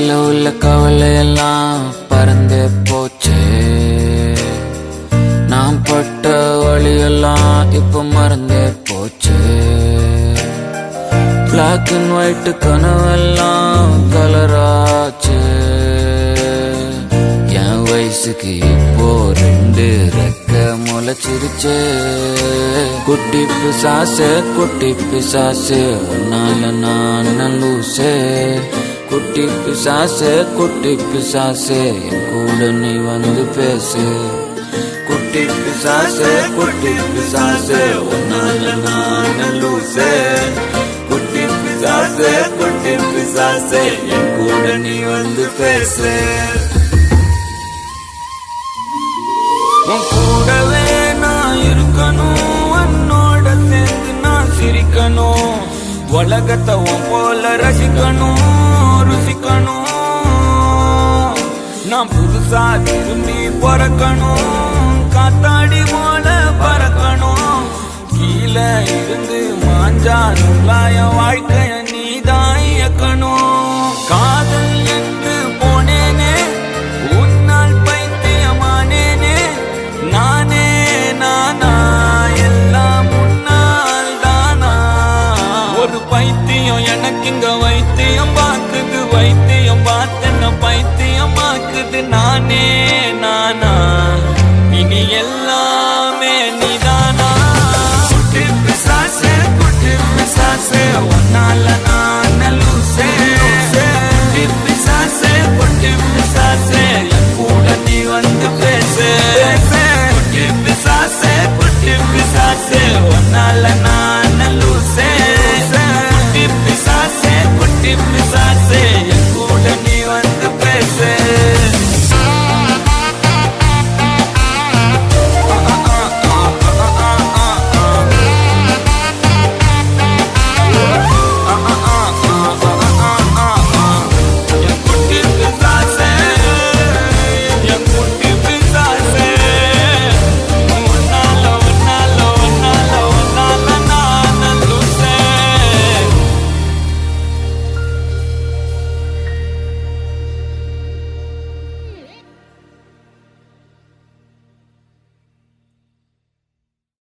மனசுல உள்ள கவலையெல்லாம் பறந்தே போச்சு. நான் பட்ட வழியெல்லாம் இப்ப மறந்தே போச்சு. பிளாக் அண்ட் ஒயிட் கனவெல்லாம் கலராச்சு. என் வயசுக்கு இப்போ 2 ரெக்க முளைச்சிருச்சு. குட்டி பிசாசு குட்டி பிசாசு உன்னால நான் லூசே. குட்டி பிசாசு குட்டி பிசாசு என் கூட நீ வந்து பேசு. குட்டி பிசாசு குட்டி பிசாசு உன்னால நான் லூசே. குட்டி பிசாசு குட்டி பிசாசு என் கூட நீ வந்து பேசு. உன் கூடவே நான் இருக்கணும், உன்னோட சேர்ந்து நான் சிரிக்கணும். உலகத்தை உன் போல ரசிக்கணும் ருசிக்கணும். நான் புதுசா திரும்பி பிறக்கணும், காத்தாடி போல பறக்கணும். கீழே இருந்து மாஞ்சா நுள்ளாய வாழ்க்கைய நீதான் இயக்கணும்.